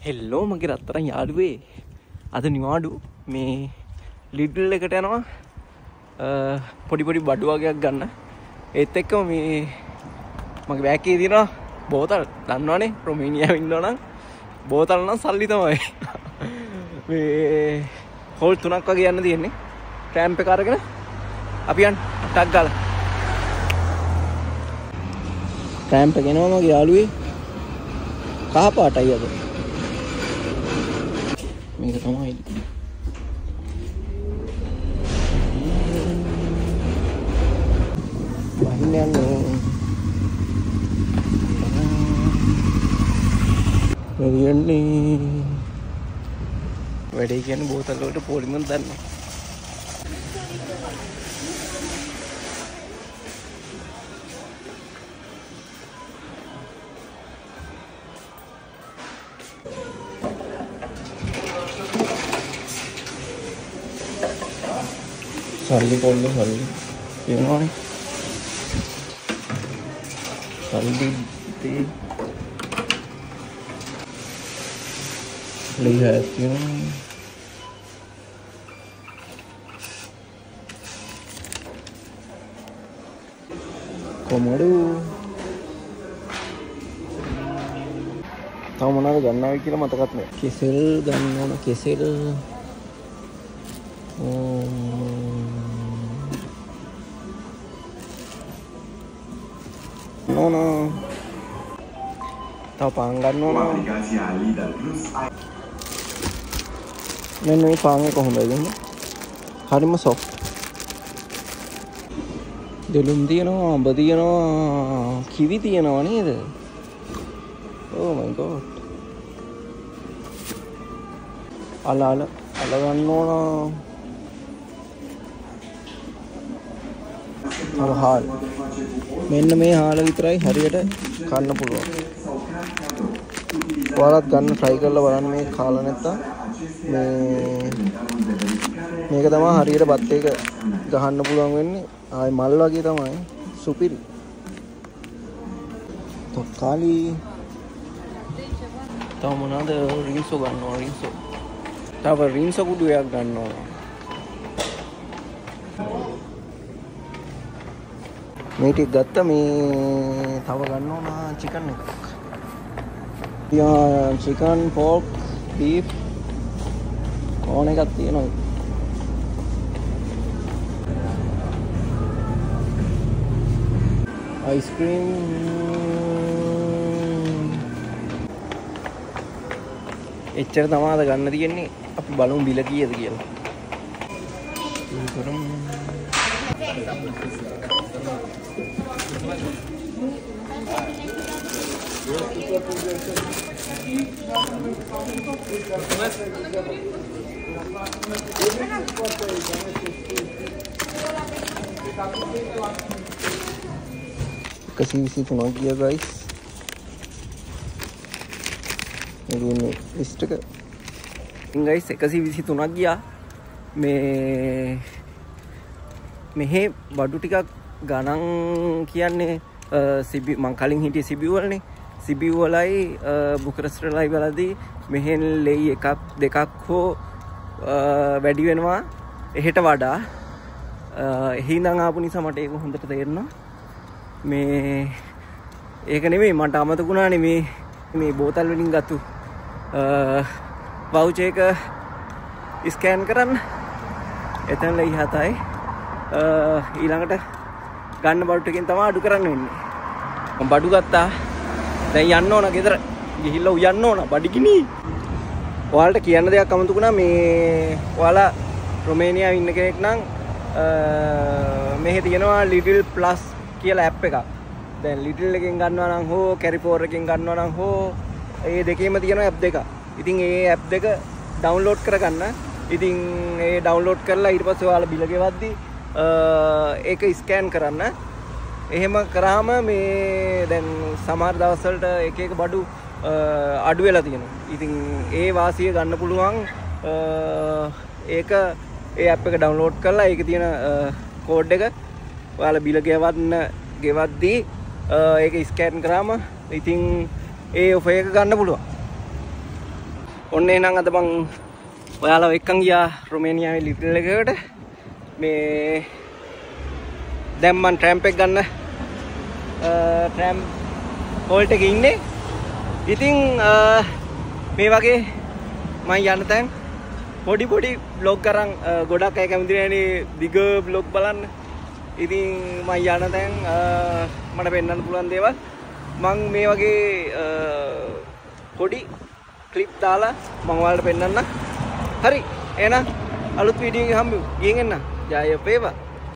හෙල්ලෝ මගේ රත්තරන් යාළුවේ අද නිවාඩු මේ ලිඩ්ල් එකට යනවා පොඩි පොඩි බඩු වගේක් ගන්න ඒත් එක්කම මේ මගේ බෑග් එකේ තියෙනවා බෝතල් දන්නවනේ රොමේනියාවේ ඉන්නවා නම් බෝතල් නම් සල්ලි තමයි මේ හෝල් 3ක් වගේ යන්න තියෙන්නේ ට්‍රෑම්ප් එක අරගෙන අපි යන්න ටක් ගාලා ට්‍රෑම්ප් එක එනවා මගේ යාළුවේ කහ පාටයි අද මේක තමයි වහින්න යන්නේ වැඩේ කියන්නේ බෝතල් වලට පොලිමර් දාන්න සල්ලි පොල්ල සල්ලි කියනවනේ සල්ලි තේ ලීහස් කියනවා කොමඩු තව මොනවද ගන්නවයි කියලා මතකත් නෑ කෙසෙල් ගන්න ඕන කෙසෙල් no tao pang gan no nên pang ko hom le harima soft delum diyanawa amba diyanawa kiwi diyanawa neda oh my god ala gannona හාල් මෙන්න මේ හාල විතරයි හරියට කන්න පුළුවන්. ඔයාලත් ගන්න try කරලා බලන්න මේ කාලා නැත්තම් මේක තමයි හරියට බත් එක ගහන්න පුළුවන් වෙන්නේ. ආයි මල් වගේ තමයි සුපිරි. තොක්කාලි තව මොනවාද රින්සෝ ගන්නවා රින්සෝ. තව රින්සෝ කුඩු එකක් ගන්නවා. මේ ටික ගත්ත මේ තව ගන්න ඕන චිකන් එකක්. තියා චිකන් පෝක් බීෆ් ඕන එකක් තියෙනවා. අයිස්ක්‍රීම් එච්චර තමාද ගන්න තියෙන්නේ. අපි බලමු බිල කීයද කියලා. kasih gila guys ini list එක guys 123ක් ගියා මේ මෙහෙ බඩු ටිකක් ගණන් කියන්නේ සිබි මං කලින් හිටියේ සිබි වලනේ සිබි වලයි බුකරස්ට්ලයි වලදී මෙහෙන් ලෙයි එකක් දෙකක් හෝ වැඩි වෙනවා එහෙට වඩා එහි ඉඳන් ආපු නිසා මට ඒක හොඳට තේරෙනවා මේ ඒක නෙමෙයි මට අමතකුණානේ මේ බෝතල් වලින් ගත්තු වවුචර් එක ස්කෑන් කරන්න එතන ලෙයි 7යි ඊළඟට ගන්න බඩු ටිකෙන් තමයි අඩු කරන්න වෙන්නේ මම බඩු ගත්තා දැන් යන්න ඕන ගෙදර ගිහිල්ලා උයන්න ඕන බඩගිනි ඔයාලට කියන්න දෙයක් අමතකුණා මේ ඔයාලා රොමේනියාවේ ඉන්න කෙනෙක් නම් මෙහෙ තියෙනවා ලිටල් ප්ලස් කියලා ඇප් එකක් දැන් ලිටල් එකෙන් ගන්නවා නම් හෝ කැරිපෝර් එකෙන් ගන්නවා නම් හෝ ඒ දෙකේම තියෙනවා ඇප් දෙක ඉතින් ඒ ඇප් දෙක ඩවුන්ලෝඩ් කරගන්න ඉතින් ඒ ඩවුන්ලෝඩ් කරලා ඊට පස්සේ ඔයාලා බිල ගෙවද්දි ඒක ස්කෑන් කරන්න එහෙම කරාම මේ දැන් සමහර දවස්වලට එක එක බඩු අඩු වෙලා තියෙනවා. ඉතින් ඒ වාසිය ගන්න පුළුවන් ඒක ඒ ඇප් එක ඩවුන්ලෝඩ් කරලා ඒකේ තියෙන කෝඩ් එක ඔයාලා බිල ගෙවද්දී ඒක ස්කෑන් කරාම ඉතින් ඒ ඔෆර් එක ගන්න පුළුවන්. ඔන්න එහෙනම් අද මං ඔයාලා එක්කන් ගියා රොමේනියාවේ ලිටල් එකකට. මේ දැන් මං ට්‍රැම්ප් එක ගන්න ට්‍රැම් හෝල්ට් එකේ ඉන්නේ. ඉතින් මේ වගේ මං යන තැන් පොඩි බ්ලොග් අරන් ගොඩක් අය කැමති නැනේ දිග බ්ලොග් බලන්න. ඉතින් මං යන තැන් මට පෙන්වන්න පුළුවන් දේවල් මං මේ වගේ පොඩි ක්ලිප් දාලා මං ඔයාලට පෙන්වන්නම්. හරි එහෙනම් අලුත් වීඩියෝ එකක් හම්බෙමු. ගිහින් එන්න. ජය වේවා.